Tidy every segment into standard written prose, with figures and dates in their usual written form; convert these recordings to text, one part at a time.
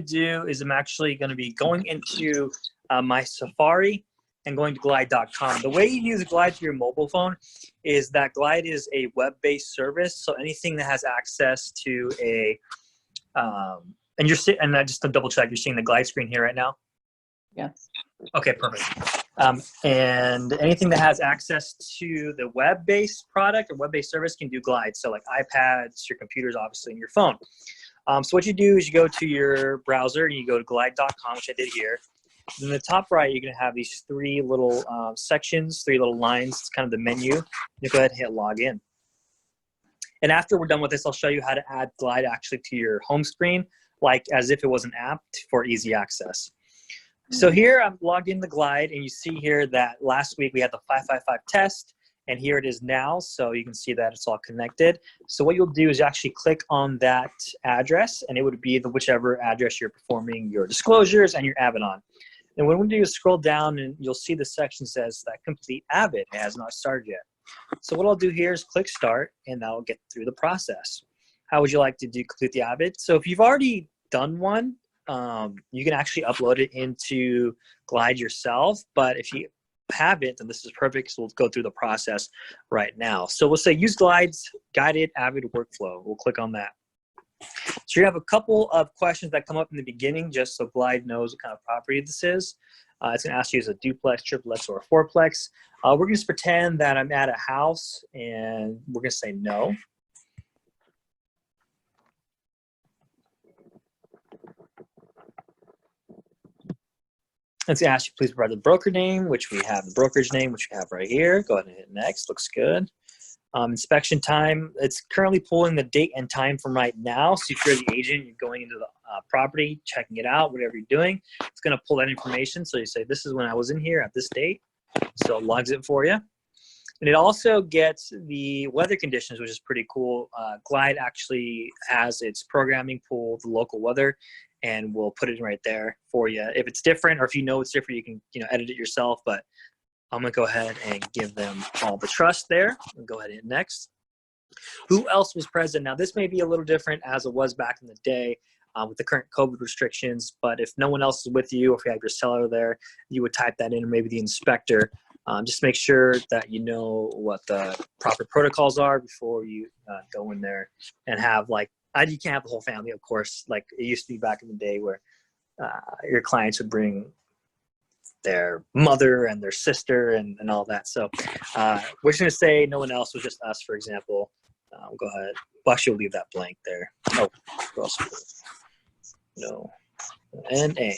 do is I'm actually going to be going into my Safari and going to glide.com. The way you use Glide to your mobile phone is that Glide is a web-based service. So anything that has access to a, and I just to double check, you're seeing the Glide screen here right now? Yes. Okay, perfect. And anything that has access to the web-based product or web-based service can do Glide. So like iPads, your computers, obviously, and your phone. So what you do is you go to your browser and you go to glide.com, which I did here. In the top right, you're going to have these three little sections, three little lines. It's kind of the menu. You go ahead and hit login. And after we're done with this, I'll show you how to add Glide actually to your home screen, like as if it was an app for easy access. So here I'm logged in the Glide, and you see here that last week we had the 555 test, and here it is now. So you can see that it's all connected. So what you'll do is you actually click on that address, and it would be the whichever address you're performing your disclosures and your avid on. And what we'll do is scroll down, and you'll see the section says that complete avid. It has not started yet. So what I'll do here is click start, and that'll get through the process. How would you like to do complete the avid? So if you've already done one, you can actually upload it into Glide yourself. But if you haven't, then this is perfect, so we'll go through the process right now. So we'll say use Glide's guided avid workflow. We'll click on that. So you have a couple of questions that come up in the beginning just so Glide knows what kind of property this is. It's going to ask you is a duplex, triplex, or a fourplex. We're going to pretend that I'm at a house, and we're going to say no. Let's ask you please provide the broker name, which we have the brokerage name, which we have right here. Go ahead and hit next. Looks good. Inspection time, it's currently pulling the date and time from right now. So if you're the agent, you're going into the property, checking it out, whatever you're doing, it's going to pull that information. So you say, this is when I was in here at this date. So it logs it for you. And it also gets the weather conditions, which is pretty cool. Glide actually has its programming pull the local weather, and we'll put it right there for you. If it's different, or if you know it's different, you can edit it yourself. But I'm going to go ahead and give them all the trust there. And go ahead and hit next. Who else was present? Now, this may be a little different as it was back in the day with the current COVID restrictions. But if no one else is with you, or if you have your seller there, you would type that in, or maybe the inspector. Just make sure that you know what the proper protocols are before you go in there and have, like, you can't have the whole family, of course, like it used to be back in the day where your clients would bring their mother and their sister and all that. So we're just going to say no one else, was just us, for example. We'll go ahead. Well, actually, we'll leave that blank there. Oh, we're also no. NA.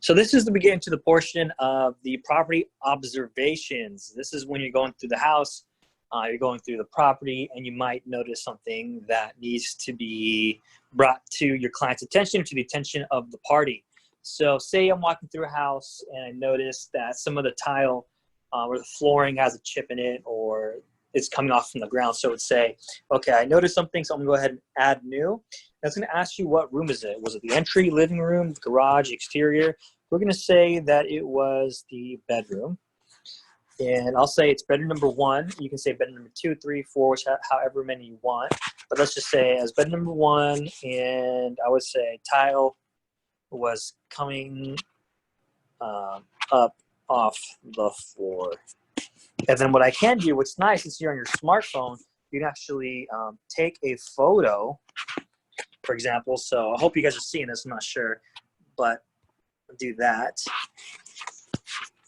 So this is the beginning to the portion of the property observations. This is when you're going through the house, you're going through the property, and you might notice something that needs to be brought to your client's attention, to the attention of the party. So say I'm walking through a house and I notice that some of the tile or the flooring has a chip in it, or it's coming off from the ground. So it would say, okay, I noticed something, so I'm gonna go ahead and add new. That's gonna ask you what room is it? Was it the entry, living room, garage, exterior? We're gonna say that it was the bedroom. And I'll say it's bedroom number 1. You can say bedroom number 2, 3, 4, which however many you want. But let's just say as bedroom number 1, and I would say tile was coming up off the floor. And then what I can do, what's nice is here on your smartphone, you can actually take a photo, for example. So I hope you guys are seeing this, I'm not sure, but I'll do that.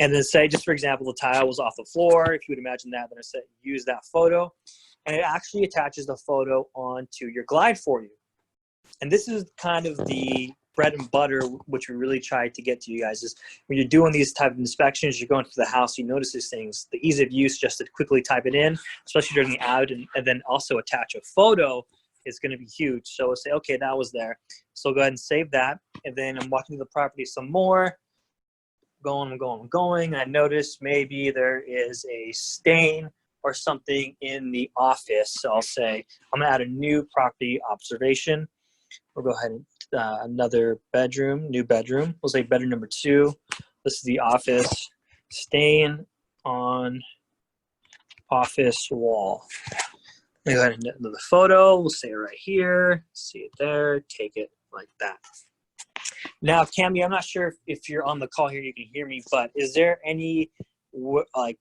And then say, just for example, the tile was off the floor. If you would imagine that, then I said use that photo. And it actually attaches the photo onto your Glide for you. And this is kind of the bread and butter, which we really try to get to you guys, is when you're doing these type of inspections, you're going to the house, you notice these things, the ease of use just to quickly type it in, especially during the avid, and then also attach a photo is going to be huge. So we'll say, okay, that was there. So go ahead and save that. And then I'm walking the property some more. I'm going, and I notice maybe there is a stain or something in the office. So I'll say, I'm gonna add a new property observation. We'll go ahead and another bedroom, new bedroom. We'll say bedroom number 2. This is the office, stain on office wall. Go ahead and do the photo. We'll say it right here. See it there. Take it like that. Now, Cami, I'm not sure if you're on the call here, you can hear me, but is there any like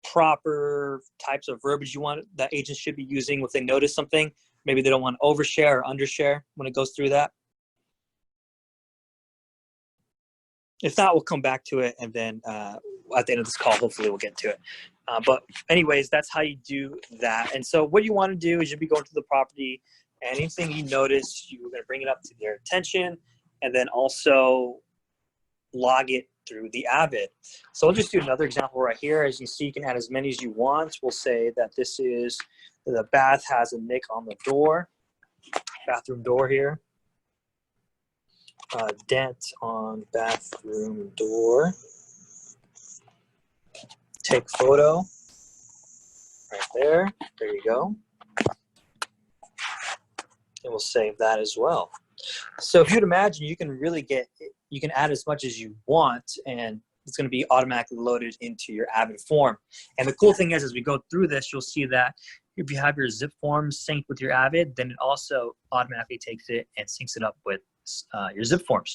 proper types of verbiage you want that agents should be using if they notice something? Maybe they don't want to overshare or undershare when it goes through that. If not, we'll come back to it, and then at the end of this call, hopefully we'll get to it. But anyways, that's how you do that. And so what you want to do is you'll be going to the property, and anything you notice, you're going to bring it up to their attention, and then also log it through the Avid. So I'll just do another example right here. As you see, you can add as many as you want. We'll say that this is, the bath has a nick on the door, bathroom door here. Dent on bathroom door. Take photo. Right there. There you go. And we'll save that as well. So if you'd imagine, you can really you can add as much as you want, and it's going to be automatically loaded into your Avid form. And the cool thing is, as we go through this, you'll see that if you have your zip forms synced with your Avid, then it also automatically takes it and syncs it up with your zip forms.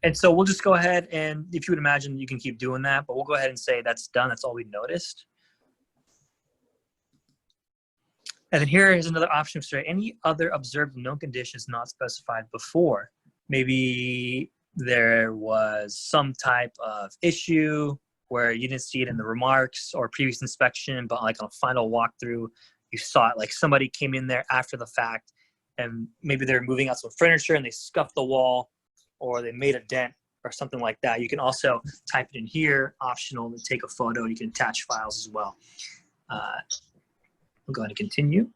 And so we'll just go ahead, and if you would imagine, you can keep doing that, but we'll go ahead and say that's done. That's all we noticed. And then here is another option for any other observed known conditions not specified before. Maybe there was some type of issue where you didn't see it in the remarks or previous inspection, but like on a final walkthrough, you saw it, like somebody came in there after the fact, and maybe they're moving out some furniture and they scuffed the wall, or they made a dent or something like that. You can also type it in here, optional, to take a photo. You can attach files as well. We'll go ahead and continue.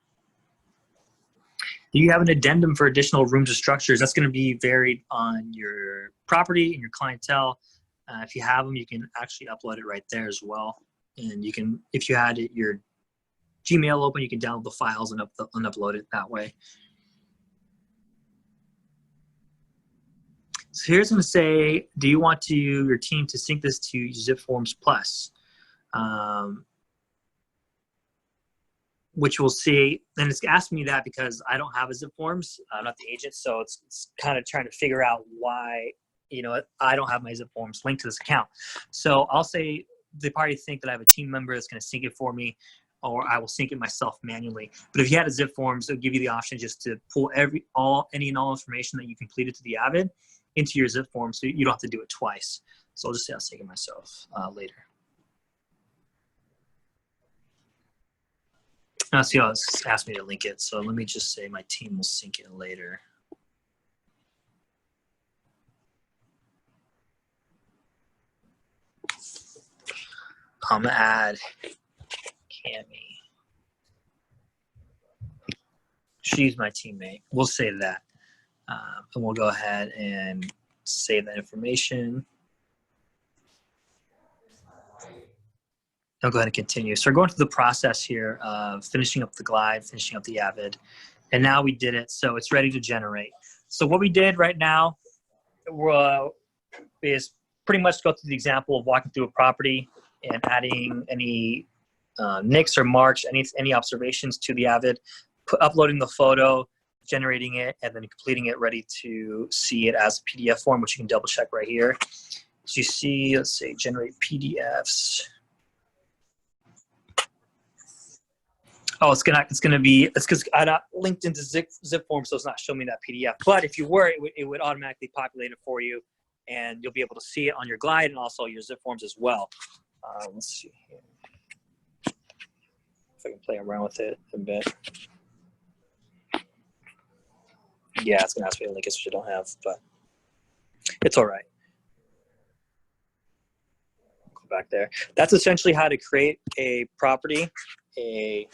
Do you have an addendum for additional rooms or structures? That's going to be varied on your property and your clientele. If you have them, you can actually upload it right there as well. And you can, if you had your Gmail open, you can download the files and upload it that way. So here's going to say, do you want your team to sync this to ZipForms Plus? Which we'll see, and it's asking me that because I don't have a ZipForms. I'm not the agent, so it's kind of trying to figure out why, I don't have my ZipForms linked to this account. So I'll say they probably think that I have a team member that's going to sync it for me, or I will sync it myself manually. But if you had a ZipForms, it'll give you the option just to pull any and all information that you completed to the Avid into your ZipForms, so you don't have to do it twice. So I'll just say I'll sync it myself later. Now, see how it's asked me to link it. So let me just say my team will sync it later. I'm gonna add Cami. She's my teammate. We'll save that. And we'll go ahead and save that information. I'll go ahead and continue. So we're going through the process here of finishing up the Glide, finishing up the Avid, and now we did it, so it's ready to generate. So what we did right now is pretty much go through the example of walking through a property and adding any nicks or marks, any observations to the Avid, uploading the photo, generating it, and then completing it, ready to see it as a PDF form, which you can double check right here. So you see, let's say generate PDFs. Oh, it's because I not linked into ZipForms, so it's not showing me that PDF. But if you were, it would automatically populate it for you, and you'll be able to see it on your Glide and also your ZipForms as well. Let's see here. If I can play around with it a bit. Yeah, it's gonna ask me to link it, which I don't have, but it's all right. Go back there. That's essentially how to create a property, an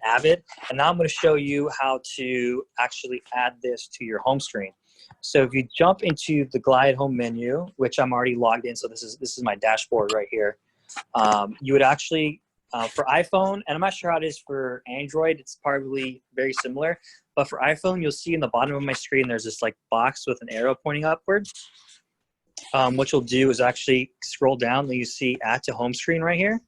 Avid. And now I'm going to show you how to actually add this to your home screen. So if you jump into the Glide home menu, which I'm already logged in, so this is my dashboard right here. You would actually, for iPhone, and I'm not sure how it is for Android, it's probably very similar, but for iPhone, you'll see in the bottom of my screen, there's this like box with an arrow pointing upward. what you'll do is actually scroll down and you see add to home screen right here.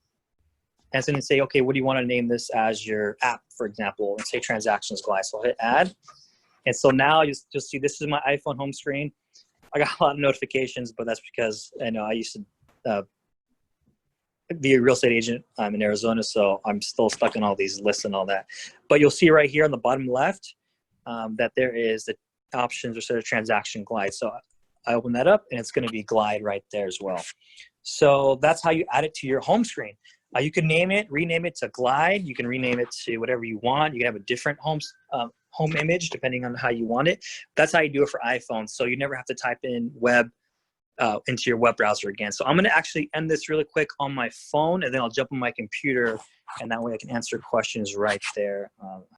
And it's going to say, okay, what do you want to name this as your app, for example, and say transactions glide. So I'll hit add. And so now you'll see this is my iPhone home screen. I got a lot of notifications, but that's because I know I used to be a real estate agent in Arizona, so I'm still stuck in all these lists and all that. But you'll see right here on the bottom left that there is the options or sort of transaction glide. So I open that up and it's going to be glide right there as well. So that's how you add it to your home screen. You can rename it to glide. You can rename it to whatever you want. You can have a different home image depending on how you want it. That's how you do it for iPhone. So you never have to type in web into your web browser again. So I'm going to actually end this really quick on my phone, and then I'll jump on my computer, and that way I can answer questions right there.